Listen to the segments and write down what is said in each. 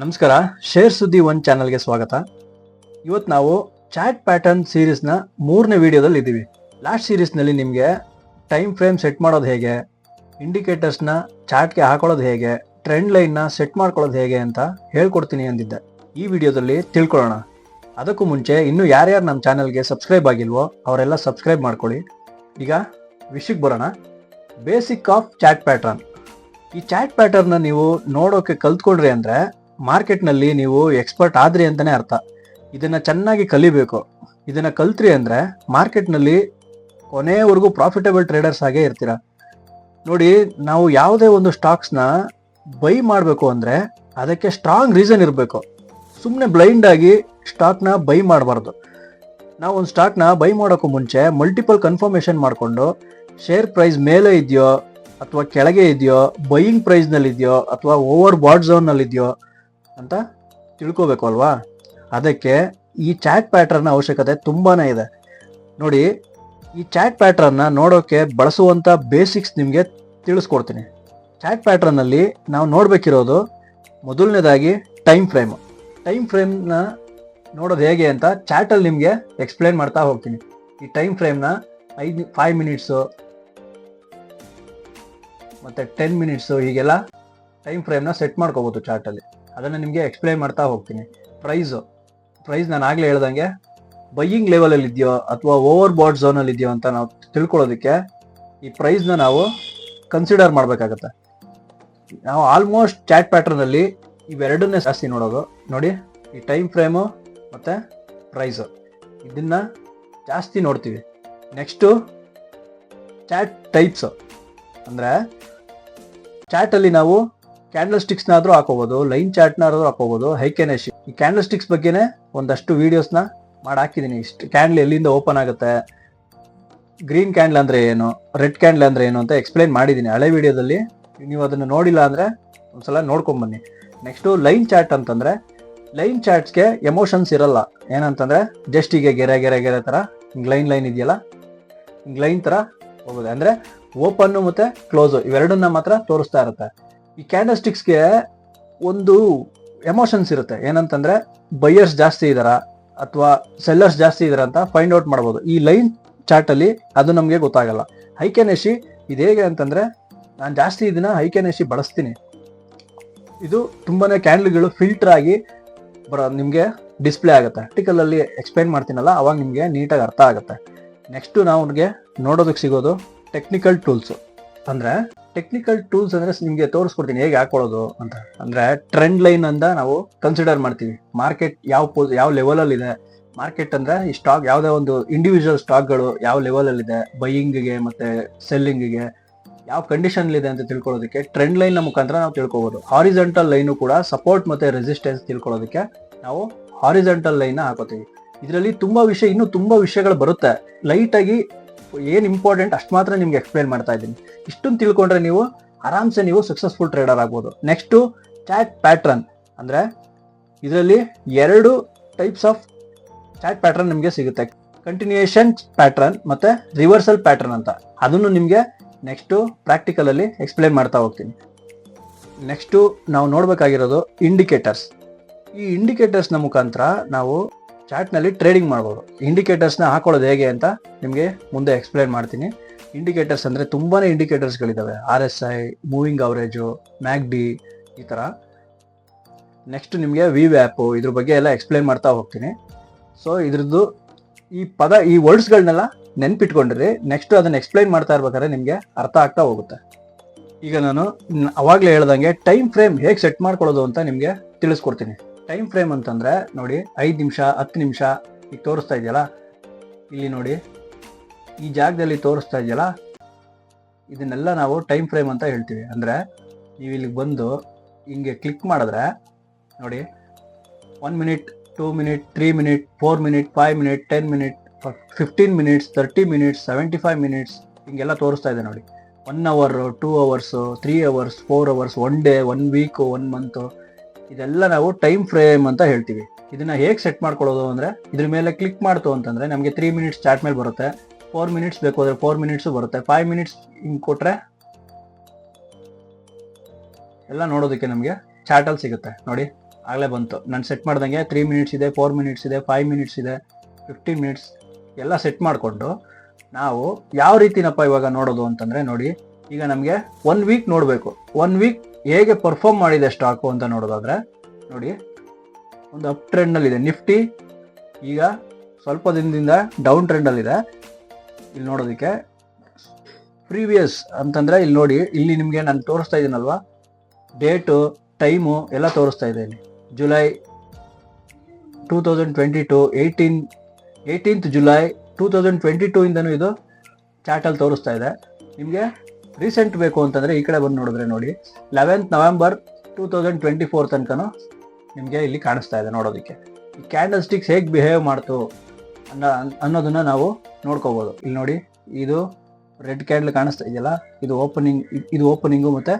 ನಮಸ್ಕಾರ. ಶೇರ್ ಸುದ್ದಿ ಒನ್ ಚಾನಲ್ಗೆ ಸ್ವಾಗತ. ಇವತ್ತು ನಾವು ಚಾಟ್ ಪ್ಯಾಟರ್ನ್ ಸೀರೀಸ್ನ 3ನೇ ವಿಡಿಯೋದಲ್ಲಿ ಇದ್ದೀವಿ. ಲಾಸ್ಟ್ ಸೀರೀಸ್ನಲ್ಲಿ ನಿಮಗೆ ಟೈಮ್ ಫ್ರೇಮ್ ಸೆಟ್ ಮಾಡೋದು ಹೇಗೆ, ಇಂಡಿಕೇಟರ್ಸ್ನ ಚಾಟ್ಗೆ ಹಾಕೊಳ್ಳೋದು ಹೇಗೆ, ಟ್ರೆಂಡ್ ಲೈನ್ನ ಸೆಟ್ ಮಾಡ್ಕೊಳ್ಳೋದು ಹೇಗೆ ಅಂತ ಹೇಳ್ಕೊಡ್ತೀನಿ ಅಂದಿದ್ದೆ. ಈ ವಿಡಿಯೋದಲ್ಲಿ ತಿಳ್ಕೊಳ್ಳೋಣ. ಅದಕ್ಕೂ ಮುಂಚೆ ಇನ್ನೂ ಯಾರ್ಯಾರು ನಮ್ಮ ಚಾನಲ್ಗೆ ಸಬ್ಸ್ಕ್ರೈಬ್ ಆಗಿಲ್ವೋ ಅವರೆಲ್ಲ ಸಬ್ಸ್ಕ್ರೈಬ್ ಮಾಡ್ಕೊಳ್ಳಿ. ಈಗ ವಿಷಯಕ್ಕೆ ಬರೋಣ. Basic of chart pattern. ಈ ಚಾಟ್ ಪ್ಯಾಟರ್ನ ನೀವು ನೋಡೋಕೆ ಕಲ್ತ್ಕೊಂಡ್ರಿ ಅಂದರೆ ಮಾರ್ಕೆಟ್ನಲ್ಲಿ ನೀವು ಎಕ್ಸ್ಪರ್ಟ್ ಆದ್ರಿ ಅಂತಾನೆ ಅರ್ಥ. ಇದನ್ನ ಚೆನ್ನಾಗಿ ಕಲಿಬೇಕು. ಇದನ್ನ ಕಲ್ತ್ರಿ ಅಂದ್ರೆ ಮಾರ್ಕೆಟ್ನಲ್ಲಿ ಕೊನೆವರೆಗೂ ಪ್ರಾಫಿಟಬಲ್ ಟ್ರೇಡರ್ಸ್ ಆಗೇ ಇರ್ತೀರ. ನೋಡಿ, ನಾವು ಯಾವುದೇ ಒಂದು ಸ್ಟಾಕ್ಸ್ನ ಬೈ ಮಾಡಬೇಕು ಅಂದ್ರೆ ಅದಕ್ಕೆ ಸ್ಟ್ರಾಂಗ್ ರೀಸನ್ ಇರಬೇಕು. ಸುಮ್ಮನೆ ಬ್ಲೈಂಡ್ ಆಗಿ ಸ್ಟಾಕ್ನ ಬೈ ಮಾಡಬಾರ್ದು. ನಾವು ಒಂದು ಸ್ಟಾಕ್ನ ಬೈ ಮಾಡೋಕ್ಕೂ ಮುಂಚೆ ಮಲ್ಟಿಪಲ್ ಕನ್ಫರ್ಮೇಷನ್ ಮಾಡಿಕೊಂಡು ಶೇರ್ ಪ್ರೈಸ್ ಮೇಲೆ ಇದೆಯೋ ಅಥವಾ ಕೆಳಗೆ ಇದೆಯೋ, ಬೈಯಿಂಗ್ ಪ್ರೈಸ್ನಲ್ಲಿ ಇದೆಯೋ ಅಥವಾ ಓವರ್ ಬಾಟ್ ಝೋನ್ನಲ್ಲಿ ಇದೆಯೋ ಅಂತ ತಿಳ್ಕೋಬೇಕು ಅಲ್ವಾ. ಅದಕ್ಕೆ ಈ ಚಾಟ್ ಪ್ಯಾಟರ್ನ್ ಅವಶ್ಯಕತೆ ತುಂಬಾನೇ ಇದೆ. ನೋಡಿ, ಈ ಚಾಟ್ ಪ್ಯಾಟರ್ನ್ನ ನೋಡೋಕೆ ಬಳಸುವಂಥ ಬೇಸಿಕ್ಸ್ ನಿಮಗೆ ತಿಳಿಸ್ಕೊಡ್ತೀನಿ. ಚಾಟ್ ಪ್ಯಾಟರ್ನಲ್ಲಿ ನಾವು ನೋಡಬೇಕಿರೋದು ಮೊದಲನೇದಾಗಿ ಟೈಮ್ ಫ್ರೇಮ್. ಟೈಮ್ ಫ್ರೇಮ್ನ ನೋಡೋದು ಹೇಗೆ ಅಂತ ಚಾಟಲ್ಲಿ ನಿಮಗೆ ಎಕ್ಸ್ಪ್ಲೇನ್ ಮಾಡ್ತಾ ಹೋಗ್ತೀನಿ. ಈ ಟೈಮ್ ಫ್ರೇಮ್ನ 5 ಮಿನಿಟ್ಸು ಮತ್ತು 10 ಮಿನಿಟ್ಸು ಹೀಗೆಲ್ಲ ಟೈಮ್ ಫ್ರೇಮ್ನ ಸೆಟ್ ಮಾಡ್ಕೋಬೋದು ಚಾರ್ಟಲ್ಲಿ. ಅದನ್ನು ನಿಮಗೆ ಎಕ್ಸ್ಪ್ಲೈನ್ ಮಾಡ್ತಾ ಹೋಗ್ತೀನಿ. ಪ್ರೈಸ್ ನಾನು ಆಗಲೇ ಹೇಳ್ದಂಗೆ ಬೈಯಿಂಗ್ ಲೆವೆಲಲ್ಲಿ ಇದೆಯೋ ಅಥವಾ ಓವರ್ ಬಾಟ್ ಝೋನಲ್ಲಿ ಇದೆಯೋ ಅಂತ ನಾವು ತಿಳ್ಕೊಳ್ಳೋದಕ್ಕೆ ಈ ಪ್ರೈಸ್ನ ನಾವು ಕನ್ಸಿಡರ್ ಮಾಡಬೇಕಾಗತ್ತೆ. ನಾವು ಆಲ್ಮೋಸ್ಟ್ ಚಾಟ್ ಪ್ಯಾಟರ್ನಲ್ಲಿ ಇವೆರಡನ್ನೇ ಜಾಸ್ತಿ ನೋಡೋದು. ನೋಡಿ, ಈ ಟೈಮ್ ಫ್ರೇಮು ಮತ್ತು ಪ್ರೈಸು ಇದನ್ನು ಜಾಸ್ತಿ ನೋಡ್ತೀವಿ. Next chart types. ಅಂದರೆ ಚಾಟಲ್ಲಿ ನಾವು ಕ್ಯಾಂಡಲ್ ಸ್ಟಿಕ್ಸ್ನಾದ್ರೂ ಹಾಕೋಬಹುದು, ಲೈನ್ ಚಾರ್ಟ್ನಾದ್ರೂ ಹಾಕೋಬಹುದು, ಹೈಕೆನೆಶಿ. ಈ ಕ್ಯಾಂಡಲ್ ಸ್ಟಿಕ್ಸ್ ಬಗ್ಗೆನೇ ಒಂದಷ್ಟು ವಿಡಿಯೋಸ್ನ ಮಾಡಿ ಹಾಕಿದ್ದೀನಿ. ಇಷ್ಟು ಕ್ಯಾಂಡಲ್ ಎಲ್ಲಿಂದ ಓಪನ್ ಆಗುತ್ತೆ, ಗ್ರೀನ್ ಕ್ಯಾಂಡಲ್ ಅಂದರೆ ಏನು, ರೆಡ್ ಕ್ಯಾಂಡಲ್ ಅಂದರೆ ಏನು ಅಂತ ಎಕ್ಸ್ಪ್ಲೈನ್ ಮಾಡಿದ್ದೀನಿ ಹಳೆ ವಿಡಿಯೋದಲ್ಲಿ. ನೀವು ಅದನ್ನು ನೋಡಿಲ್ಲ ಅಂದರೆ ಒಂದ್ಸಲ ನೋಡ್ಕೊಂಬನ್ನಿ. ನೆಕ್ಸ್ಟು ಲೈನ್ ಚಾರ್ಟ್ ಅಂತಂದರೆ, ಲೈನ್ ಚಾರ್ಟ್ಸ್ಗೆ ಎಮೋಷನ್ಸ್ ಇರಲ್ಲ. ಏನಂತಂದರೆ ಜಸ್ಟ್ ಹೀಗೆ ಗೆರೆ ಥರ ಹಿಂಗೆ ಲೈನ್ ಇದೆಯಲ್ಲ, ಹಿಂಗೆ ಲೈನ್ ಥರ ಹೋಗೋದು. ಅಂದರೆ ಓಪನ್ನು ಮತ್ತು ಕ್ಲೋಸು ಇವೆರಡನ್ನ ಮಾತ್ರ ತೋರಿಸ್ತಾ ಇರುತ್ತೆ. ಈ ಕ್ಯಾಂಡಲ್ ಸ್ಟಿಕ್ಸ್ಗೆ ಒಂದು ಎಮೋಷನ್ಸ್ ಇರುತ್ತೆ. ಏನಂತಂದರೆ ಬೈಯರ್ಸ್ ಜಾಸ್ತಿ ಇದ್ದಾರಾ ಅಥವಾ ಸೆಲ್ಲರ್ಸ್ ಜಾಸ್ತಿ ಇದಾರ ಅಂತ ಫೈಂಡ್ ಔಟ್ ಮಾಡ್ಬೋದು. ಈ ಲೈನ್ ಚಾರ್ಟಲ್ಲಿ ಅದು ನಮಗೆ ಗೊತ್ತಾಗಲ್ಲ. ಹೈಕೆನೆಶಿ ಇದು ಹೇಗೆ ಅಂತಂದರೆ, ನಾನು ಜಾಸ್ತಿ ಇದನ್ನ ಹೈಕೆನೆಶಿ ಬಳಸ್ತೀನಿ. ಇದು ತುಂಬಾ ಕ್ಯಾಂಡಲ್ಗಳು ಫಿಲ್ಟರ್ ಆಗಿ ನಿಮಗೆ ಡಿಸ್ಪ್ಲೇ ಆಗುತ್ತೆ. ಆರ್ಟಿಕಲಲ್ಲಿ ಎಕ್ಸ್ಪ್ಲೈನ್ ಮಾಡ್ತೀನಲ್ಲ, ಅವಾಗ ನಿಮಗೆ ನೀಟಾಗಿ ಅರ್ಥ ಆಗುತ್ತೆ. ನೆಕ್ಸ್ಟು ನಮಗೆ ನೋಡೋದಕ್ಕೆ ಸಿಗೋದು ಟೆಕ್ನಿಕಲ್ ಟೂಲ್ಸು. ಅಂದರೆ ಟೆಕ್ನಿಕಲ್ ಟೂಲ್ಸ್ ಅಂದರೆ ನಿಮಗೆ ತೋರಿಸ್ಕೊಡ್ತೀನಿ ಹೇಗೆ ಹಾಕೊಳ್ಳೋದು ಅಂತ. ಅಂದರೆ ಟ್ರೆಂಡ್ ಲೈನ್ ಅಂತ ನಾವು ಕನ್ಸಿಡರ್ ಮಾಡ್ತೀವಿ. ಮಾರ್ಕೆಟ್ ಯಾವ ಲೆವೆಲಲ್ಲಿದೆ, ಮಾರ್ಕೆಟ್ ಅಂದರೆ ಈ ಸ್ಟಾಕ್ ಯಾವುದೇ ಒಂದು ಇಂಡಿವಿಜುವಲ್ ಸ್ಟಾಕ್ಗಳು ಯಾವ ಲೆವೆಲಲ್ಲಿದೆ, ಬೈಯಿಂಗಿಗೆ ಮತ್ತು ಸೆಲ್ಲಿಂಗಿಗೆ ಯಾವ ಕಂಡೀಷನ್ಲಿದೆ ಅಂತ ತಿಳ್ಕೊಳ್ಳೋದಕ್ಕೆ ಟ್ರೆಂಡ್ ಲೈನ್ನ ಮುಖಾಂತರ ನಾವು ತಿಳ್ಕೊಬೋದು. ಹಾರಿಜೆಂಟಲ್ ಲೈನು ಕೂಡ ಸಪೋರ್ಟ್ ಮತ್ತು ರೆಸಿಸ್ಟೆನ್ಸ್ ತಿಳ್ಕೊಳ್ಳೋದಕ್ಕೆ ನಾವು ಹಾರಿಜೆಂಟಲ್ ಲೈನ್ನ ಹಾಕೋತೀವಿ. ಇದರಲ್ಲಿ ಇನ್ನೂ ತುಂಬ ವಿಷಯಗಳು ಬರುತ್ತೆ. ಲೈಟಾಗಿ ಏನು ಇಂಪಾರ್ಟೆಂಟ್ ಅಷ್ಟು ಮಾತ್ರ ನಿಮ್ಗೆ ಎಕ್ಸ್ಪ್ಲೈನ್ ಮಾಡ್ತಾ ಇದ್ದೀನಿ. ಇಷ್ಟನ್ನು ತಿಳ್ಕೊಂಡ್ರೆ ನೀವು ಆರಾಮ್ಸೆ ನೀವು ಸಕ್ಸಸ್ಫುಲ್ ಟ್ರೇಡರ್ ಆಗ್ಬೋದು. Next chart pattern. ಅಂದರೆ ಇದರಲ್ಲಿ 2 ಟೈಪ್ಸ್ ಆಫ್ ಚಾಟ್ ಪ್ಯಾಟ್ರನ್ ನಿಮಗೆ ಸಿಗುತ್ತೆ. ಕಂಟಿನ್ಯೂಯೇಷನ್ ಪ್ಯಾಟ್ರನ್ ಮತ್ತು ರಿವರ್ಸಲ್ ಪ್ಯಾಟ್ರನ್ ಅಂತ. ಅದನ್ನು ನಿಮಗೆ ನೆಕ್ಸ್ಟು ಪ್ರಾಕ್ಟಿಕಲಲ್ಲಿ ಎಕ್ಸ್ಪ್ಲೈನ್ ಮಾಡ್ತಾ ಹೋಗ್ತೀನಿ. ನೆಕ್ಸ್ಟು ನಾವು ನೋಡಬೇಕಾಗಿರೋದು ಇಂಡಿಕೇಟರ್ಸ್. ಈ ಇಂಡಿಕೇಟರ್ಸ್ನ ಮುಖಾಂತರ ನಾವು ಚಾಟ್ನಲ್ಲಿ ಟ್ರೇಡಿಂಗ್ ಮಾಡ್ಬೋದು. ಇಂಡಿಕೇಟರ್ಸ್ನ ಹಾಕೊಳ್ಳೋದು ಹೇಗೆ ಅಂತ ನಿಮಗೆ ಮುಂದೆ ಎಕ್ಸ್ಪ್ಲೈನ್ ಮಾಡ್ತೀನಿ. ಇಂಡಿಕೇಟರ್ಸ್ ಅಂದರೆ ತುಂಬಾ ಇಂಡಿಕೇಟರ್ಸ್ಗಳಿದ್ದಾವೆ. RSI, ಮೂವಿಂಗ್ ಅವರೇಜು, MACD ಈ ಥರ. ನೆಕ್ಸ್ಟ್ ನಿಮಗೆ VWAP ಇದ್ರ ಬಗ್ಗೆ ಎಲ್ಲ ಎಕ್ಸ್ಪ್ಲೈನ್ ಮಾಡ್ತಾ ಹೋಗ್ತೀನಿ. ಸೊ ಇದ್ರದ್ದು ಈ ವರ್ಡ್ಸ್ಗಳನ್ನೆಲ್ಲ ನೆನ್ಪಿಟ್ಕೊಂಡಿರಿ. ನೆಕ್ಸ್ಟ್ ಅದನ್ನು ಎಕ್ಸ್ಪ್ಲೈನ್ ಮಾಡ್ತಾ ಇರ್ಬೇಕಾದ್ರೆ ನಿಮಗೆ ಅರ್ಥ ಆಗ್ತಾ ಹೋಗುತ್ತೆ. ಈಗ ನಾನು ಅವಾಗಲೇ ಹೇಳ್ದಂಗೆ ಟೈಮ್ ಫ್ರೇಮ್ ಹೇಗೆ ಸೆಟ್ ಮಾಡ್ಕೊಳ್ಳೋದು ಅಂತ ನಿಮಗೆ ತಿಳಿಸ್ಕೊಡ್ತೀನಿ. ಟೈಮ್ ಫ್ರೇಮ್ ಅಂತಂದರೆ ನೋಡಿ, 5 ನಿಮಿಷ 10 ನಿಮಿಷ ಈಗ ತೋರಿಸ್ತಾ ಇದೆಯಲ್ಲ, ಇಲ್ಲಿ ನೋಡಿ ಈ ಜಾಗದಲ್ಲಿ ತೋರಿಸ್ತಾ ಇದೆಯಲ್ಲ, ಇದನ್ನೆಲ್ಲ ನಾವು ಟೈಮ್ ಫ್ರೇಮ್ ಅಂತ ಹೇಳ್ತೀವಿ. ಅಂದರೆ ನೀವು ಇಲ್ಲಿಗೆ ಬಂದು ಹಿಂಗೆ ಕ್ಲಿಕ್ ಮಾಡಿದ್ರೆ ನೋಡಿ, 1 minute, 2 minute, 3 minute, 4 minute, 5 minute, 10 minute, 15 minutes, 30 minutes, 75 minutes ಹಿಂಗೆಲ್ಲ ತೋರಿಸ್ತಾ ಇದೆ ನೋಡಿ. 1 hour, 2 hours, 3 hours, 4 hours, 1 day, 1 week, 1 month, ಇದೆಲ್ಲ ನಾವು ಟೈಮ್ ಫ್ರೇಮ್ ಅಂತ ಹೇಳ್ತೀವಿ. ಇದನ್ನ ಹೇಗೆ ಸೆಟ್ ಮಾಡ್ಕೊಳ್ಳೋದು ಅಂದರೆ, ಇದ್ರ ಮೇಲೆ ಕ್ಲಿಕ್ ಮಾಡ್ತು ಅಂತಂದರೆ ನಮಗೆ 3 ಮಿನಿಟ್ಸ್ ಚಾರ್ಟ್ ಮೇಲೆ ಬರುತ್ತೆ. 4 ಮಿನಿಟ್ಸ್ ಬೇಕು ಅಂದರೆ 4 ಮಿನಿಟ್ಸು ಬರುತ್ತೆ. 5 ಮಿನಿಟ್ಸ್ ಹಿಂಗೆ ಕೊಟ್ಟರೆ ಎಲ್ಲ ನೋಡೋದಕ್ಕೆ ನಮಗೆ ಚಾರ್ಟಲ್ಲಿ ಸಿಗುತ್ತೆ ನೋಡಿ. ಆಗಲೇ ಬಂತು. ನಾನು ಸೆಟ್ ಮಾಡ್ದಂಗೆ 3 ಮಿನಿಟ್ಸ್ ಇದೆ, 4 ಮಿನಿಟ್ಸ್ ಇದೆ, 5 ಮಿನಿಟ್ಸ್ ಇದೆ, 15 ಮಿನಿಟ್ಸ್ ಎಲ್ಲ ಸೆಟ್ ಮಾಡಿಕೊಂಡು ನಾವು ಯಾವ ರೀತಿನಪ್ಪ ಇವಾಗ ನೋಡೋದು ಅಂತಂದರೆ ನೋಡಿ, ಈಗ ನಮಗೆ 1 ವೀಕ್ ನೋಡಬೇಕು. 1 ವೀಕ್ ಹೇಗೆ ಪರ್ಫಾರ್ಮ್ ಮಾಡಿದೆ ಸ್ಟಾಕು ಅಂತ ನೋಡೋದಾದ್ರೆ ನೋಡಿ, ಒಂದು ಅಪ್ ಟ್ರೆಂಡಲ್ಲಿದೆ ನಿಫ್ಟಿ. ಈಗ ಸ್ವಲ್ಪ ದಿನದಿಂದ ಡೌನ್ ಟ್ರೆಂಡಲ್ಲಿದೆ. ಇಲ್ಲಿ ನೋಡೋದಕ್ಕೆ ಪ್ರೀವಿಯಸ್ ಅಂತಂದರೆ ಇಲ್ಲಿ ನೋಡಿ, ಇಲ್ಲಿ ನಿಮಗೆ ನಾನು ತೋರಿಸ್ತಾ ಇದ್ದೀನಲ್ವಾ, ಡೇಟು ಟೈಮು ಎಲ್ಲ ತೋರಿಸ್ತಾ ಇದೆ. ಇಲ್ಲಿ ಜುಲೈ 2022 18th ಜುಲೈ 2022 ಇಂದನೂ ಇದು ಚಾರ್ಟಲ್ಲಿ ತೋರಿಸ್ತಾ ಇದೆ. ನಿಮಗೆ ರೀಸೆಂಟ್ ಬೇಕು ಅಂತಂದರೆ ಈ ಕಡೆ ಬಂದು ನೋಡಿದ್ರೆ ನೋಡಿ, 11th ನವೆಂಬರ್ 2024 ತನಕನೂ ನಿಮಗೆ ಇಲ್ಲಿ ಕಾಣಿಸ್ತಾ ಇದೆ ನೋಡೋದಕ್ಕೆ. ಈ ಕ್ಯಾಂಡಲ್ ಸ್ಟಿಕ್ಸ್ ಹೇಗೆ ಬಿಹೇವ್ ಮಾಡ್ತು ಅನ್ನೋದನ್ನ ನಾವು ನೋಡ್ಕೋಬೋದು. ಇಲ್ಲಿ ನೋಡಿ, ಇದು ರೆಡ್ ಕ್ಯಾಂಡಲ್ ಕಾಣಿಸ್ತಾ ಇದೆಯಲ್ಲ, ಇದು ಓಪನಿಂಗು ಮತ್ತು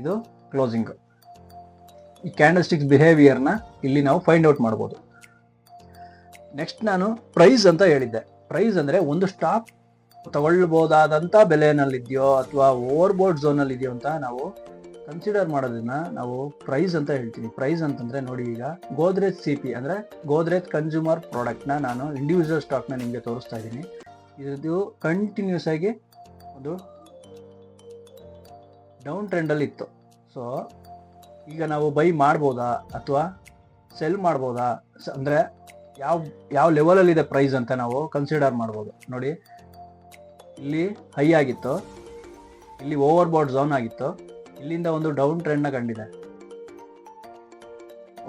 ಇದು ಕ್ಲೋಸಿಂಗು. ಈ ಕ್ಯಾಂಡಲ್ ಸ್ಟಿಕ್ಸ್ ಬಿಹೇವಿಯರ್ನ ಇಲ್ಲಿ ನಾವು ಫೈಂಡ್ ಔಟ್ ಮಾಡ್ಬೋದು. ನೆಕ್ಸ್ಟ್ ನಾನು ಪ್ರೈಸ್ ಅಂತ ಹೇಳಿದ್ದೆ. ಪ್ರೈಸ್ ಅಂದರೆ ಒಂದು ಸ್ಟಾಕ್ ತಗೊಳ್ಬೋದಾದಂಥ ಬೆಲೆನಲ್ಲಿದೆಯೋ ಅಥವಾ ಓವರ್ಬೋರ್ಡ್ ಝೋನಲ್ಲಿ ಇದೆಯೋ ಅಂತ ನಾವು ಕನ್ಸಿಡರ್ ಮಾಡೋದನ್ನ ನಾವು ಪ್ರೈಸ್ ಅಂತ ಹೇಳ್ತೀವಿ. ಪ್ರೈಸ್ ಅಂತಂದರೆ ನೋಡಿ, ಈಗ ಗೋದ್ರೇಜ್ CP ಅಂದರೆ ಗೋದ್ರೇಜ್ ಕನ್ಸ್ಯೂಮರ್ ಪ್ರಾಡಕ್ಟ್ನ ನಾನು ಇಂಡಿವಿಜುವಲ್ ಸ್ಟಾಕ್ನ ನಿಮಗೆ ತೋರಿಸ್ತಾ ಇದ್ದೀನಿ. ಇದು ಕಂಟಿನ್ಯೂಸ್ ಆಗಿ ಒಂದು ಡೌನ್ ಟ್ರೆಂಡಲ್ಲಿ ಇತ್ತು. ಸೊ ಈಗ ನಾವು ಬೈ ಮಾಡ್ಬೋದಾ ಅಥವಾ ಸೆಲ್ ಮಾಡ್ಬೋದಾ ಅಂದರೆ ಯಾವ ಲೆವೆಲಲ್ಲಿದೆ ಪ್ರೈಸ್ ಅಂತ ನಾವು ಕನ್ಸಿಡರ್ ಮಾಡ್ಬೋದು. ನೋಡಿ, ಇಲ್ಲಿ ಹೈ ಆಗಿತ್ತು, ಇಲ್ಲಿ ಓವರ್ಬೋರ್ಡ್ ಝೋನ್ ಆಗಿತ್ತು, ಇಲ್ಲಿಂದ ಒಂದು ಡೌನ್ ಟ್ರೆಂಡ್ನ ಕಂಡಿದೆ.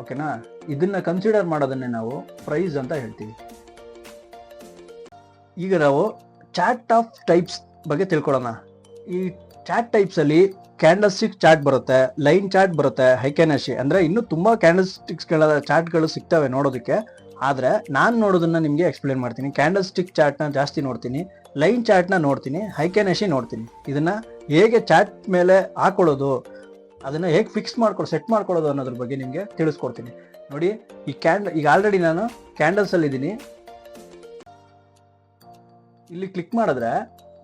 ಓಕೆನಾ? ಇದನ್ನ ಕನ್ಸಿಡರ್ ಮಾಡೋದನ್ನೇ ನಾವು ಪ್ರೈಸ್ ಅಂತ ಹೇಳ್ತೀವಿ. ಈಗ ನಾವು ಚಾರ್ಟ್ ಆಫ್ ಟೈಪ್ಸ್ ಬಗ್ಗೆ ತಿಳ್ಕೊಳ್ಳೋಣ. ಈ ಚಾರ್ಟ್ ಟೈಪ್ಸಲ್ಲಿ ಕ್ಯಾಂಡಲ್ ಸ್ಟಿಕ್ ಚಾರ್ಟ್ ಬರುತ್ತೆ, ಲೈನ್ ಚಾರ್ಟ್ ಬರುತ್ತೆ, ಹೈಕೆನಶಿ ಅಂದರೆ ಇನ್ನೂ ತುಂಬ ಕ್ಯಾಂಡಲ್ ಸ್ಟಿಕ್ಸ್ಗಳ ಚಾರ್ಟ್ಗಳು ಸಿಗ್ತವೆ ನೋಡೋದಕ್ಕೆ. ಆದರೆ ನಾನು ನೋಡೋದನ್ನ ನಿಮಗೆ ಎಕ್ಸ್ಪ್ಲೇನ್ ಮಾಡ್ತೀನಿ. ಕ್ಯಾಂಡಲ್ ಸ್ಟಿಕ್ ಚಾರ್ಟ್ನ ಜಾಸ್ತಿ ನೋಡ್ತೀನಿ, ಲೈನ್ ಚಾರ್ಟ್ನ ನೋಡ್ತೀನಿ, ಹೈಕೆನಶಿ ನೋಡ್ತೀನಿ. ಇದನ್ನು ಹೇಗೆ ಚಾರ್ಟ್ ಮೇಲೆ ಹಾಕೊಳ್ಳೋದು, ಅದನ್ನು ಹೇಗೆ ಸೆಟ್ ಮಾಡ್ಕೊಳ್ಳೋದು ಅನ್ನೋದ್ರ ಬಗ್ಗೆ ನಿಮಗೆ ತಿಳಿಸ್ಕೊಡ್ತೀನಿ. ನೋಡಿ, ಈಗ ಆಲ್ರೆಡಿ ನಾನು ಕ್ಯಾಂಡಲ್ಸಲ್ಲಿ ಇದ್ದೀನಿ. ಇಲ್ಲಿ ಕ್ಲಿಕ್ ಮಾಡಿದ್ರೆ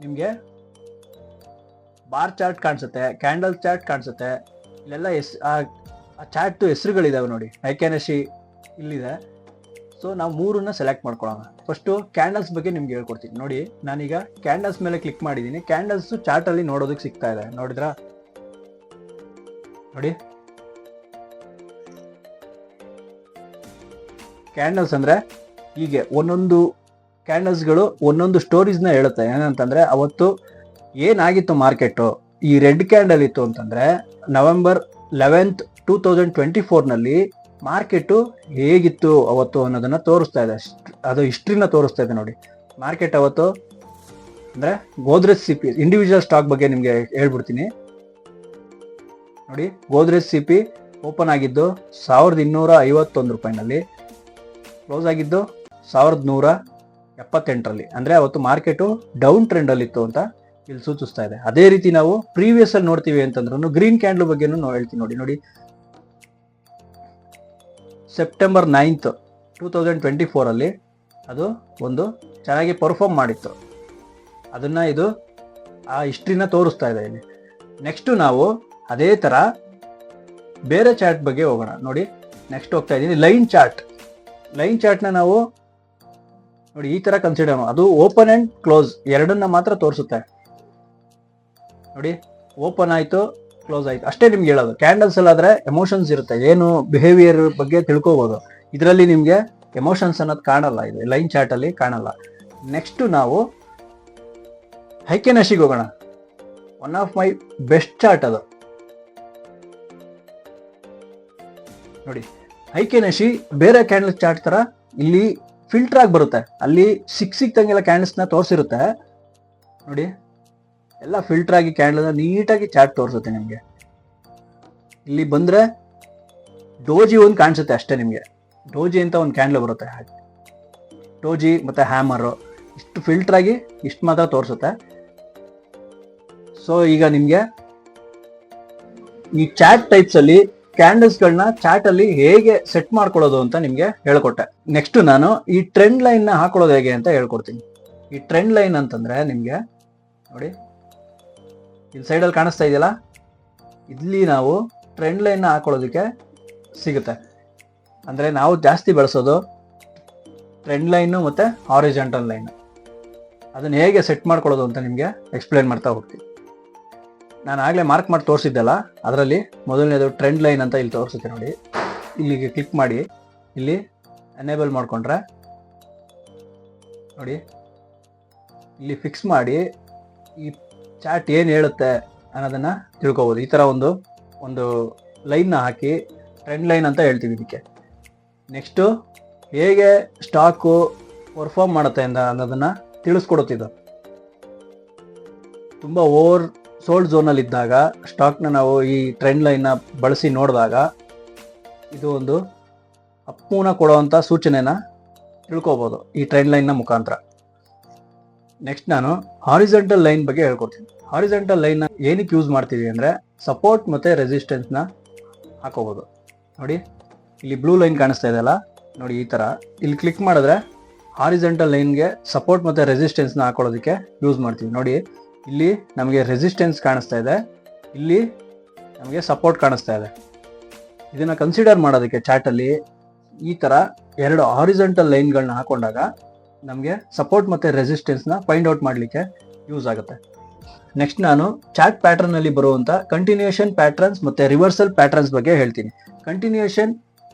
ನಿಮಗೆ ಬಾರ್ ಚಾರ್ಟ್ ಕಾಣಿಸುತ್ತೆ, ಕ್ಯಾಂಡಲ್ ಚಾರ್ಟ್ ಕಾಣಿಸುತ್ತೆ. ಇಲ್ಲೆಲ್ಲ ಆ ಚಾರ್ಟ್ ಹೆಸರುಗಳಿದಾವೆ ನೋಡಿ. ಹೈಕೆನಶಿ ಇಲ್ಲಿದೆ. ಸೊ ನಾವು ಮೂರನ್ನ ಸೆಲೆಕ್ಟ್ ಮಾಡ್ಕೊಳ್ಳೋಣ. ಫಸ್ಟು ಕ್ಯಾಂಡಲ್ಸ್ ಬಗ್ಗೆ ನಿಮ್ಗೆ ಹೇಳ್ಕೊಡ್ತೀನಿ. ನೋಡಿ, ನಾನೀಗ ಕ್ಯಾಂಡಲ್ಸ್ ಮೇಲೆ ಕ್ಲಿಕ್ ಮಾಡಿದ್ದೀನಿ. ಕ್ಯಾಂಡಲ್ಸ್ ಚಾರ್ಟಲ್ಲಿ ನೋಡೋದಕ್ಕೆ ಸಿಗ್ತಾ ಇದೆ. ನೋಡಿದ್ರಾ? ನೋಡಿ, ಕ್ಯಾಂಡಲ್ಸ್ ಅಂದರೆ ಹೀಗೆ ಒಂದೊಂದು ಕ್ಯಾಂಡಲ್ಸ್ಗಳು ಒಂದೊಂದು ಸ್ಟೋರೀಸ್ನ ಹೇಳುತ್ತೆ. ಏನಂತಂದರೆ ಅವತ್ತು ಏನಾಗಿತ್ತು ಮಾರ್ಕೆಟು. ಈ ರೆಡ್ ಕ್ಯಾಂಡಲ್ ಇತ್ತು ಅಂತಂದರೆ ನವೆಂಬರ್ 11th 2024ನಲ್ಲಿ ಮಾರ್ಕೆಟು ಹೇಗಿತ್ತು ಅವತ್ತು ಅನ್ನೋದನ್ನ ತೋರಿಸ್ತಾ ಇದೆ. ಅದು ಹಿಸ್ಟ್ರಿನ ತೋರಿಸ್ತಾ ಇದೆ. ನೋಡಿ, ಮಾರ್ಕೆಟ್ ಅವತ್ತು ಅಂದರೆ ಗೋದ್ರೇಜ್ CP ಇಂಡಿವಿಜುವಲ್ ಸ್ಟಾಕ್ ಬಗ್ಗೆ ನಿಮಗೆ ಹೇಳ್ಬಿಡ್ತೀನಿ. ನೋಡಿ, ಗೋದ್ರೇಜ್ CP ಓಪನ್ ಆಗಿದ್ದು 1251 ರೂಪಾಯಿನಲ್ಲಿ, ಕ್ಲೋಸ್ ಆಗಿದ್ದು 1178ರಲ್ಲಿ. ಅಂದರೆ ಅವತ್ತು ಮಾರ್ಕೆಟು ಡೌನ್ ಟ್ರೆಂಡಲ್ಲಿತ್ತು ಅಂತ ಇಲ್ಲಿ ಸೂಚಿಸ್ತಾ ಇದೆ. ಅದೇ ರೀತಿ ನಾವು ಪ್ರೀವಿಯಸ್ ಅಲ್ಲಿ ನೋಡ್ತೀವಿ ಅಂತಂದ್ರೂ ಗ್ರೀನ್ ಕ್ಯಾಂಡಲ್ ಬಗ್ಗೆನೂ ಹೇಳ್ತೀನಿ. ನೋಡಿ, ಸೆಪ್ಟೆಂಬರ್ 9th 2024 ಅದು ಒಂದು ಚೆನ್ನಾಗಿ ಪರ್ಫಾರ್ಮ್ ಮಾಡಿತ್ತು. ಅದನ್ನ ಇದು ಆ ಹಿಸ್ಟ್ರಿನ ತೋರಿಸ್ತಾ ಇದೆ ಇಲ್ಲಿ. ನೆಕ್ಸ್ಟು ನಾವು ಅದೇ ಥರ ಬೇರೆ ಚಾರ್ಟ್ ಬಗ್ಗೆ ಹೋಗೋಣ. ನೋಡಿ, ನೆಕ್ಸ್ಟ್ ಹೋಗ್ತಾ ಇದ್ದೀನಿ. ಲೈನ್ ಚಾರ್ಟ್ನ ನಾವು ನೋಡಿ ಈ ಥರ ಕನ್ಸಿಡರ್ ಅದು ಓಪನ್ ಆ್ಯಂಡ್ ಕ್ಲೋಸ್ ಎರಡನ್ನ ಮಾತ್ರ ತೋರಿಸುತ್ತೆ. ನೋಡಿ, ಓಪನ್ ಆಯಿತು, ಕ್ಲೋಸ್ ಆಯಿತು, ಅಷ್ಟೇ ನಿಮ್ಗೆ ಹೇಳೋದು. ಕ್ಯಾಂಡಲ್ಸ್ ಅಲ್ಲಾದರೆ ಎಮೋಷನ್ಸ್ ಇರುತ್ತೆ, ಏನು ಬಿಹೇವಿಯರ್ ಬಗ್ಗೆ ತಿಳ್ಕೊಬೋದು. ಇದರಲ್ಲಿ ನಿಮಗೆ ಎಮೋಷನ್ಸ್ ಅನ್ನೋದು ಕಾಣಲ್ಲ, ಇದು ಲೈನ್ ಚಾರ್ಟಲ್ಲಿ ಕಾಣಲ್ಲ. ನೆಕ್ಸ್ಟು ನಾವು ಹೈಕೆನಶಿಗೆ ಹೋಗೋಣ. One of my best chart ಅದು. ನೋಡಿ, ಹೈಕೆನಶಿ ಬೇರೆ ಕ್ಯಾಂಡಲ್ ಚಾರ್ಟ್ ಥರ ಇಲ್ಲಿ ಫಿಲ್ಟರ್ ಆಗಿ ಬರುತ್ತೆ. ಅಲ್ಲಿ ಸಿಕ್ತಂಗೆಲ್ಲ ಕ್ಯಾಂಡಲ್ಸ್ನ ತೋರಿಸಿರುತ್ತೆ. ನೋಡಿ, ಎಲ್ಲ ಫಿಲ್ಟರ್ ಆಗಿ ಕ್ಯಾಂಡಲ್ ನೀಟಾಗಿ ಚಾರ್ಟ್ ತೋರಿಸುತ್ತೆ ನಿಮಗೆ. ಇಲ್ಲಿ ಬಂದರೆ ಡೋಜಿ ಒಂದು ಕಾಣಿಸುತ್ತೆ ಅಷ್ಟೇ ನಿಮಗೆ. ಡೋಜಿ ಅಂತ ಒಂದು ಕ್ಯಾಂಡಲ್ ಬರುತ್ತೆ. ಡೋಜಿ ಮತ್ತು ಹ್ಯಾಮರು ಇಷ್ಟು ಫಿಲ್ಟರ್ ಆಗಿ ಇಷ್ಟು ಮಾತ್ರ ತೋರಿಸುತ್ತೆ. ಸೊ ಈಗ ನಿಮಗೆ ಈ ಚಾರ್ಟ್ ಟೈಪ್ಸಲ್ಲಿ ಕ್ಯಾಂಡಲ್ಸ್ಗಳನ್ನ ಚಾರ್ಟಲ್ಲಿ ಹೇಗೆ ಸೆಟ್ ಮಾಡ್ಕೊಳ್ಳೋದು ಅಂತ ನಿಮಗೆ ಹೇಳ್ಕೊಟ್ಟೆ. ನೆಕ್ಸ್ಟ್ ನಾನು ಈ ಟ್ರೆಂಡ್ ಲೈನ್ನ ಹಾಕೊಳ್ಳೋದು ಹೇಗೆ ಅಂತ ಹೇಳ್ಕೊಡ್ತೀನಿ. ಈ ಟ್ರೆಂಡ್ ಲೈನ್ ಅಂತಂದರೆ ನಿಮಗೆ ನೋಡಿ, ಇಲ್ಲಿ ಸೈಡಲ್ಲಿ ಕಾಣಿಸ್ತಾ ಇದೆಯಲ್ಲ, ಇಲ್ಲಿ ನಾವು ಟ್ರೆಂಡ್ ಲೈನ್ನ ಹಾಕೊಳ್ಳೋದಕ್ಕೆ ಸಿಗುತ್ತೆ. ಅಂದರೆ ನಾವು ಜಾಸ್ತಿ ಬಳಸೋದು ಟ್ರೆಂಡ್ ಲೈನು ಮತ್ತು ಹಾರಿಜಾಂಟಲ್ ಲೈನು. ಅದನ್ನು ಹೇಗೆ ಸೆಟ್ ಮಾಡ್ಕೊಳ್ಳೋದು ಅಂತ ನಿಮಗೆ ಎಕ್ಸ್ಪ್ಲೇನ್ ಮಾಡ್ತಾ ಹೋಗ್ತೀನಿ. ನಾನು ಆಗಲೇ ಮಾರ್ಕ್ ಮಾಡಿ ತೋರಿಸಿದ್ದೆಲ್ಲ, ಅದರಲ್ಲಿ ಮೊದಲನೇದು ಟ್ರೆಂಡ್ ಲೈನ್ ಅಂತ ಇಲ್ಲಿ ತೋರಿಸುತ್ತೆ ನೋಡಿ. ಇಲ್ಲಿಗೆ ಕ್ಲಿಕ್ ಮಾಡಿ ಇಲ್ಲಿ ಎನೇಬಲ್ ಮಾಡಿಕೊಂಡ್ರೆ ನೋಡಿ, ಇಲ್ಲಿ ಫಿಕ್ಸ್ ಮಾಡಿ ಈ ಚಾರ್ಟ್ ಏನು ಹೇಳುತ್ತೆ ಅನ್ನೋದನ್ನು ತಿಳ್ಕೊಬೋದು. ಈ ಥರ ಒಂದು ಲೈನ್ನ ಹಾಕಿ ಟ್ರೆಂಡ್ ಲೈನ್ ಅಂತ ಹೇಳ್ತೀವಿ ಇದಕ್ಕೆ. ನೆಕ್ಸ್ಟು ಹೇಗೆ ಸ್ಟಾಕು ಪರ್ಫಾರ್ಮ್ ಮಾಡುತ್ತೆ ಅನ್ನೋದನ್ನು ತಿಳಿಸ್ಕೊಡುತ್ತಿದ್ದು. ತುಂಬ ಓವರ್ ಸೋಲ್ಡ್ ಝೋನಲ್ಲಿದ್ದಾಗ ಸ್ಟಾಕ್ನ ನಾವು ಈ ಟ್ರೆಂಡ್ ಲೈನ್ನ ಬಳಸಿ ನೋಡಿದಾಗ ಇದು ಒಂದು ಅಪ್ಪೂನ ಕೊಡುವಂಥ ಸೂಚನೆನ ತಿಳ್ಕೊಬೋದು ಈ ಟ್ರೆಂಡ್ ಲೈನ್ನ ಮುಖಾಂತರ. ನೆಕ್ಸ್ಟ್ ನಾನು ಹಾರಿಜಾಂಟಲ್ ಲೈನ್ ಬಗ್ಗೆ ಹೇಳ್ಕೊಡ್ತೀನಿ. ಹಾರಿಜಾಂಟಲ್ ಲೈನ್ನ ಏನಕ್ಕೆ ಯೂಸ್ ಮಾಡ್ತೀವಿ ಅಂದರೆ ಸಪೋರ್ಟ್ ಮತ್ತು ರೆಸಿಸ್ಟೆನ್ಸ್ನ ಹಾಕೋಬೋದು. ನೋಡಿ ಇಲ್ಲಿ ಬ್ಲೂ ಲೈನ್ ಕಾಣಿಸ್ತಾ ಇದೆಯಲ್ಲ ನೋಡಿ, ಈ ಥರ ಇಲ್ಲಿ ಕ್ಲಿಕ್ ಮಾಡಿದ್ರೆ ಹಾರಿಜಾಂಟಲ್ ಲೈನ್ಗೆ ಸಪೋರ್ಟ್ ಮತ್ತು ರೆಸಿಸ್ಟೆನ್ಸ್ನ ಹಾಕೊಳ್ಳೋದಕ್ಕೆ ಯೂಸ್ ಮಾಡ್ತೀವಿ. ನೋಡಿ ಇಲ್ಲಿ ನಮಗೆ ರೆಸಿಸ್ಟೆನ್ಸ್ ಕಾಣಿಸ್ತಾ ಇದೆ, ಇಲ್ಲಿ ನಮಗೆ ಸಪೋರ್ಟ್ ಕಾಣಿಸ್ತಾ ಇದೆ. ಇದನ್ನು ಕನ್ಸಿಡರ್ ಮಾಡೋದಕ್ಕೆ ಚಾರ್ಟಲ್ಲಿ ಈ ಥರ ಎರಡು ಹಾರಿಜಾಂಟಲ್ ಲೈನ್ಗಳನ್ನ ಹಾಕೊಂಡಾಗ ನಮಗೆ ಸಪೋರ್ಟ್ ಮತ್ತು ರೆಸಿಸ್ಟೆನ್ಸ್ನ ಫೈಂಡ್ ಔಟ್ ಮಾಡಲಿಕ್ಕೆ ಯೂಸ್ ಆಗುತ್ತೆ. ನೆಕ್ಸ್ಟ್ ನಾನು ಚಾರ್ಟ್ ಪ್ಯಾಟರ್ನಲ್ಲಿ ಬರುವಂಥ ಕಂಟಿನ್ಯೂಯೇಷನ್ ಪ್ಯಾಟ್ರನ್ಸ್ ಮತ್ತು ರಿವರ್ಸಲ್ ಪ್ಯಾಟ್ರನ್ಸ್ ಬಗ್ಗೆ ಹೇಳ್ತೀನಿ. ಕಂಟಿನ್ಯೂಯೇಷನ್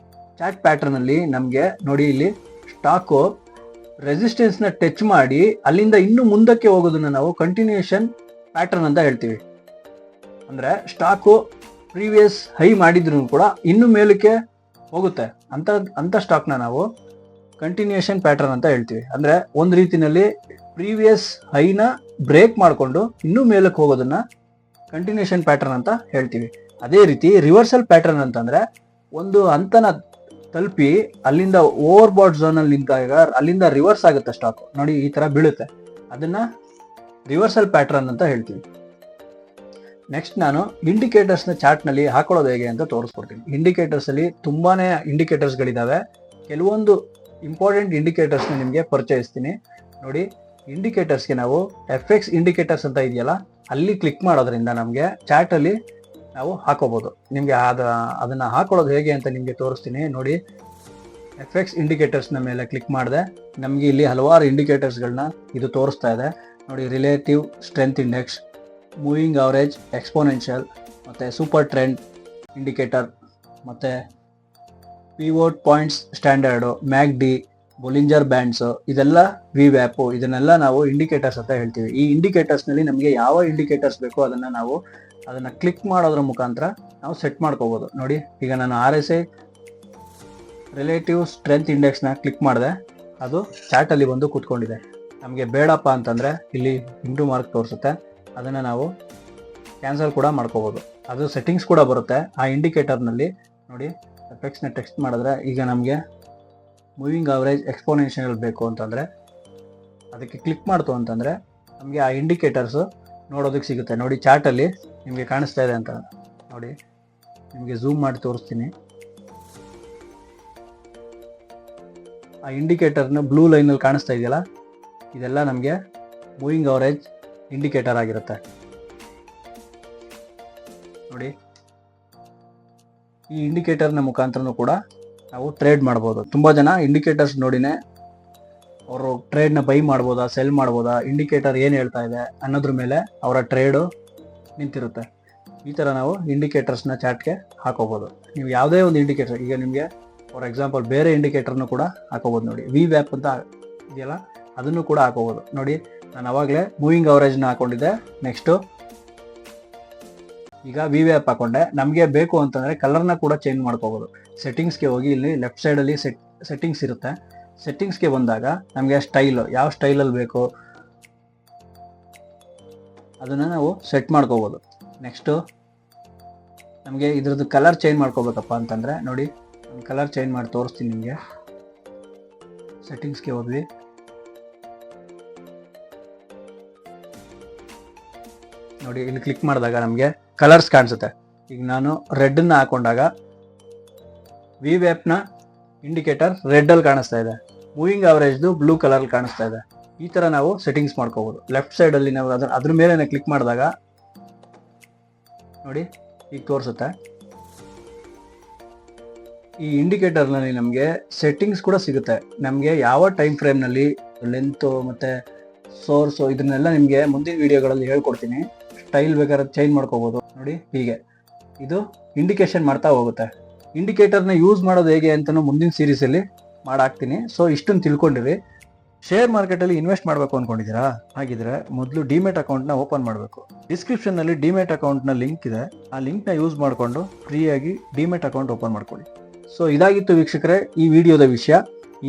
ಚಾರ್ಟ್ ಪ್ಯಾಟರ್ನಲ್ಲಿ ನಮಗೆ ನೋಡಿ, ಇಲ್ಲಿ ಸ್ಟಾಕು ರೆಸಿಸ್ಟೆನ್ಸ್ನ ಟಚ್ ಮಾಡಿ ಅಲ್ಲಿಂದ ಇನ್ನೂ ಮುಂದಕ್ಕೆ ಹೋಗೋದನ್ನು ನಾವು ಕಂಟಿನ್ಯೂಯೇಷನ್ ಪ್ಯಾಟರ್ನ್ ಅಂತ ಹೇಳ್ತೀವಿ. ಅಂದರೆ ಸ್ಟಾಕು ಪ್ರೀವಿಯಸ್ ಹೈ ಮಾಡಿದ್ರು ಕೂಡ ಇನ್ನೂ ಮೇಲಕ್ಕೆ ಹೋಗುತ್ತೆ ಅಂತ ಸ್ಟಾಕ್ನ ನಾವು ಕಂಟಿನ್ಯೂಯೇಷನ್ ಪ್ಯಾಟರ್ನ್ ಅಂತ ಹೇಳ್ತೀವಿ. ಅಂದರೆ ಒಂದು ರೀತಿಯಲ್ಲಿ ಪ್ರೀವಿಯಸ್ ಹೈನ ಬ್ರೇಕ್ ಮಾಡಿಕೊಂಡು ಇನ್ನೂ ಮೇಲಕ್ಕೆ ಹೋಗೋದನ್ನ ಕಂಟಿನ್ಯೂಯೇಷನ್ ಪ್ಯಾಟರ್ನ್ ಅಂತ ಹೇಳ್ತೀವಿ. ಅದೇ ರೀತಿ ರಿವರ್ಸಲ್ ಪ್ಯಾಟರ್ನ್ ಅಂತಂದರೆ ಒಂದು ಹಂತನ ತಲುಪಿ ಅಲ್ಲಿಂದ ಓವರ್ ಬಾಟ್ ಝೋನಲ್ಲಿ ನಿಂತಾಗ ಅಲ್ಲಿಂದ ರಿವರ್ಸ್ ಆಗುತ್ತೆ ಸ್ಟಾಕ್ ನೋಡಿ, ಈ ಥರ ಬೀಳುತ್ತೆ. ಅದನ್ನು ರಿವರ್ಸಲ್ ಪ್ಯಾಟರ್ನ್ ಅಂತ ಹೇಳ್ತೀವಿ. ನೆಕ್ಸ್ಟ್ ನಾನು ಇಂಡಿಕೇಟರ್ಸ್ನ ಚಾರ್ಟ್ನಲ್ಲಿ ಹಾಕೊಳ್ಳೋದು ಹೇಗೆ ಅಂತ ತೋರಿಸ್ಕೊಡ್ತೀನಿ. ಇಂಡಿಕೇಟರ್ಸಲ್ಲಿ ತುಂಬಾ ಇಂಡಿಕೇಟರ್ಸ್ಗಳಿದ್ದಾವೆ. ಕೆಲವೊಂದು ಇಂಪಾರ್ಟೆಂಟ್ ಇಂಡಿಕೇಟರ್ಸ್ನ ನಿಮಗೆ ಪರಿಚಯಿಸ್ತೀನಿ ನೋಡಿ. ಇಂಡಿಕೇಟರ್ಸ್ಗೆ ನಾವು FX ಇಂಡಿಕೇಟರ್ಸ್ ಅಂತ ಇದೆಯಲ್ಲ, ಅಲ್ಲಿ ಕ್ಲಿಕ್ ಮಾಡೋದ್ರಿಂದ ನಮಗೆ ಚಾರ್ಟಲ್ಲಿ ನಾವು ಹಾಕೋಬೋದು. ನಿಮಗೆ ಅದನ್ನು ಹಾಕೊಳ್ಳೋದು ಹೇಗೆ ಅಂತ ನಿಮಗೆ ತೋರಿಸ್ತೀನಿ ನೋಡಿ. FX ಇಂಡಿಕೇಟರ್ಸ್ನ ಮೇಲೆ ಕ್ಲಿಕ್ ಮಾಡಿದೆ, ನಮಗೆ ಇಲ್ಲಿ ಹಲವಾರು ಇಂಡಿಕೇಟರ್ಸ್ಗಳನ್ನ ಇದು ತೋರಿಸ್ತಾ ಇದೆ ನೋಡಿ. Relative strength index, moving average, exponential, ಮತ್ತು ಸೂಪರ್ ಟ್ರೆಂಡ್ ಇಂಡಿಕೇಟರ್, ಮತ್ತು ಪಿವೋಟ್ ಪಾಯಿಂಟ್ಸ್ ಸ್ಟ್ಯಾಂಡರ್ಡು, ಮ್ಯಾಕ್ಡಿ, ಬೊಲಿಂಜರ್ ಬ್ಯಾಂಡ್ಸು, ಇದೆಲ್ಲ VWAP, ಇದನ್ನೆಲ್ಲ ನಾವು ಇಂಡಿಕೇಟರ್ಸ್ ಅಂತ ಹೇಳ್ತೀವಿ. ಈ ಇಂಡಿಕೇಟರ್ಸ್ನಲ್ಲಿ ನಮಗೆ ಯಾವ ಇಂಡಿಕೇಟರ್ಸ್ ಬೇಕೋ ಅದನ್ನು ಕ್ಲಿಕ್ ಮಾಡೋದ್ರ ಮುಖಾಂತರ ನಾವು ಸೆಟ್ ಮಾಡ್ಕೋಬೋದು ನೋಡಿ. ಈಗ ನಾನು RSI ರಿಲೇಟಿವ್ ಸ್ಟ್ರೆಂತ್ ಇಂಡೆಕ್ಸ್ನ ಕ್ಲಿಕ್ ಮಾಡಿದೆ, ಅದು ಚಾರ್ಟಲ್ಲಿ ಬಂದು ಕೂತ್ಕೊಂಡಿದೆ. ನಮಗೆ ಬೇಡಪ್ಪ ಅಂತಂದರೆ ಇಲ್ಲಿ ಇಂಟು ಮಾರ್ಕ್ ತೋರಿಸುತ್ತೆ, ಅದನ್ನು ನಾವು ಕ್ಯಾನ್ಸಲ್ ಕೂಡ ಮಾಡ್ಕೋಬೋದು. ಅದು ಸೆಟ್ಟಿಂಗ್ಸ್ ಕೂಡ ಬರುತ್ತೆ ಆ ಇಂಡಿಕೇಟರ್ನಲ್ಲಿ ನೋಡಿ. FXನ ಟೆಕ್ಸ್ಟ್ ಮಾಡಿದ್ರೆ ಈಗ ನಮಗೆ ಮೂವಿಂಗ್ ಅವರೇಜ್, ಎಕ್ಸ್ಪೋನೆನ್ಷಿಯಲ್ ಬೇಕು ಅಂತಂದರೆ ಅದಕ್ಕೆ ಕ್ಲಿಕ್ ಮಾಡ್ತು ಅಂತಂದರೆ ನಮಗೆ ಆ ಇಂಡಿಕೇಟರ್ಸು ನೋಡೋದಕ್ಕೆ ಸಿಗುತ್ತೆ ನೋಡಿ. ಚಾರ್ಟಲ್ಲಿ ನಿಮಗೆ ಕಾಣಿಸ್ತಾ ಇದೆ ಅಂತ ನೋಡಿ, ನಿಮಗೆ ಝೂಮ್ ಮಾಡಿ ತೋರಿಸ್ತೀನಿ. ಆ ಇಂಡಿಕೇಟರ್ನ ಬ್ಲೂ ಲೈನಲ್ಲಿ ಕಾಣಿಸ್ತಾ ಇದೆಯಲ್ಲ, ಇದೆಲ್ಲ ನಮಗೆ ಮೂವಿಂಗ್ ಅವರೇಜ್ ಇಂಡಿಕೇಟರ್ ಆಗಿರುತ್ತೆ ನೋಡಿ. ಈ ಇಂಡಿಕೇಟರ್ನ ಮುಖಾಂತರನೂ ಕೂಡ ನಾವು ಟ್ರೇಡ್ ಮಾಡ್ಬೋದು. ತುಂಬ ಜನ ಇಂಡಿಕೇಟರ್ಸ್ ನೋಡಿನೇ ಅವರು ಟ್ರೇಡ್ನ ಬೈ ಮಾಡ್ಬೋದಾ, ಸೆಲ್ ಮಾಡ್ಬೋದಾ, ಇಂಡಿಕೇಟರ್ ಏನು ಹೇಳ್ತಾ ಇದೆ ಅನ್ನೋದ್ರ ಮೇಲೆ ಅವರ ಟ್ರೇಡು ನಿಂತಿರುತ್ತೆ. ಈ ಥರ ನಾವು ಇಂಡಿಕೇಟರ್ಸ್ನ ಚಾರ್ಟ್ಗೆ ಹಾಕೋಬೋದು. ನೀವು ಯಾವುದೇ ಒಂದು ಇಂಡಿಕೇಟರ್, ಈಗ ನಿಮಗೆ ಫಾರ್ ಎಕ್ಸಾಂಪಲ್ ಬೇರೆ ಇಂಡಿಕೇಟರ್ನು ಕೂಡ ಹಾಕೋಬೋದು ನೋಡಿ. VWAP ಅಂತ ಇದೆಯಲ್ಲ, ಅದನ್ನು ಕೂಡ ಹಾಕೋಬೋದು ನೋಡಿ. ನಾನು ಅವಾಗಲೇ ಮೂವಿಂಗ್ ಅವರೇಜ್ನ ಹಾಕೊಂಡಿದ್ದೆ. ನೆಕ್ಸ್ಟು ಈಗ VWAP ಹಾಕೊಂಡೆ. ನಮಗೆ ಬೇಕು ಅಂತಂದರೆ ಕಲರ್ನ ಕೂಡ ಚೇಂಜ್ ಮಾಡ್ಕೋಬೋದು. ಸೆಟ್ಟಿಂಗ್ಸ್ಗೆ ಹೋಗಿ ಇಲ್ಲಿ ಲೆಫ್ಟ್ ಸೈಡಲ್ಲಿ ಸೆಟ್ಟಿಂಗ್ಸ್ ಇರುತ್ತೆ. ಸೆಟ್ಟಿಂಗ್ಸ್ಗೆ ಬಂದಾಗ ನಮಗೆ ಸ್ಟೈಲು ಯಾವ ಸ್ಟೈಲಲ್ಲಿ ಬೇಕು ಅದನ್ನು ನಾವು ಸೆಟ್ ಮಾಡ್ಕೋಬೋದು. ನೆಕ್ಸ್ಟು ನಮಗೆ ಇದ್ರದ್ದು ಕಲರ್ ಚೇಂಜ್ ಮಾಡ್ಕೋಬೇಕಪ್ಪ ಅಂತಂದರೆ ನೋಡಿ, ನಾನು ಕಲರ್ ಚೇಂಜ್ ಮಾಡಿ ತೋರಿಸ್ತೀನಿ ನಿಮಗೆ. ಸೆಟ್ಟಿಂಗ್ಸ್ಗೆ ಹೋದ್ವಿ, ನೋಡಿ ಇಲ್ಲಿ ಕ್ಲಿಕ್ ಮಾಡಿದಾಗ ನಮಗೆ ಕಲರ್ಸ್ ಕಾಣಿಸುತ್ತೆ. ಈಗ ನಾನು ರೆಡ್ಡನ್ನು ಹಾಕೊಂಡಾಗ VWAPನ ಇಂಡಿಕೇಟರ್ ರೆಡ್ಡಲ್ಲಿ ಕಾಣಿಸ್ತಾ ಇದೆ, ಮೂವಿಂಗ್ ಅವರೇಜ್ದು ಬ್ಲೂ ಕಲರ್ ಕಾಣಿಸ್ತಾ ಇದೆ. ಈ ಥರ ನಾವು ಸೆಟ್ಟಿಂಗ್ಸ್ ಮಾಡ್ಕೋಬೋದು. ಲೆಫ್ಟ್ ಸೈಡಲ್ಲಿ ನಾವು ಅದ್ರ ಮೇಲೆ ಕ್ಲಿಕ್ ಮಾಡಿದಾಗ ನೋಡಿ ಈಗ ತೋರಿಸುತ್ತೆ. ಈ ಇಂಡಿಕೇಟರ್ನಲ್ಲಿ ನಮಗೆ ಸೆಟ್ಟಿಂಗ್ಸ್ ಕೂಡ ಸಿಗುತ್ತೆ. ನಮಗೆ ಯಾವ ಟೈಮ್ ಫ್ರೇಮ್ನಲ್ಲಿ ಲೆಂತು ಮತ್ತು ಸೋರ್ಸು ಇದನ್ನೆಲ್ಲ ನಿಮಗೆ ಮುಂದಿನ ವಿಡಿಯೋಗಳಲ್ಲಿ ಹೇಳ್ಕೊಡ್ತೀನಿ. ಸ್ಟೈಲ್ ಬೇಕಾದ್ರೆ ಚೇಂಜ್ ಮಾಡ್ಕೋಬೋದು. ನೋಡಿ ಹೀಗೆ ಇದು ಇಂಡಿಕೇಶನ್ ಮಾಡ್ತಾ ಹೋಗುತ್ತೆ. ಇಂಡಿಕೇಟರ್ನ ಯೂಸ್ ಮಾಡೋದು ಹೇಗೆ ಅಂತಲೂ ಮುಂದಿನ ಸೀರೀಸಲ್ಲಿ ಮಾಡಾಕ್ತೀನಿ. ಸೊ ಇಷ್ಟನ್ನು ತಿಳ್ಕೊಂಡಿರಿ. ಶೇರ್ ಮಾರ್ಕೆಟಲ್ಲಿ ಇನ್ವೆಸ್ಟ್ ಮಾಡಬೇಕು ಅಂದ್ಕೊಂಡಿದ್ದೀರಾ? ಹಾಗಿದ್ರೆ ಮೊದಲು ಡಿಮೆಟ್ ಅಕೌಂಟ್ನ ಓಪನ್ ಮಾಡಬೇಕು. ಡಿಸ್ಕ್ರಿಪ್ಷನ್ನಲ್ಲಿ ಡಿಮೆಟ್ ಅಕೌಂಟ್ನ ಲಿಂಕ್ ಇದೆ. ಆ ಲಿಂಕ್ನ ಯೂಸ್ ಮಾಡಿಕೊಂಡು ಫ್ರೀಯಾಗಿ ಡಿಮೆಟ್ ಅಕೌಂಟ್ ಓಪನ್ ಮಾಡ್ಕೊಳ್ಳಿ. ಸೊ ಇದಾಗಿತ್ತು ವೀಕ್ಷಕರೇ ಈ ವಿಡಿಯೋದ ವಿಷಯ.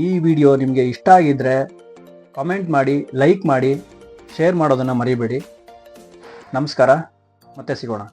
ಈ ವಿಡಿಯೋ ನಿಮಗೆ ಇಷ್ಟ ಆಗಿದ್ದರೆ ಕಾಮೆಂಟ್ ಮಾಡಿ, ಲೈಕ್ ಮಾಡಿ, ಶೇರ್ ಮಾಡೋದನ್ನು ಮರಿಬೇಡಿ. ನಮಸ್ಕಾರ, ಮತ್ತೆ ಸಿಗೋಣ.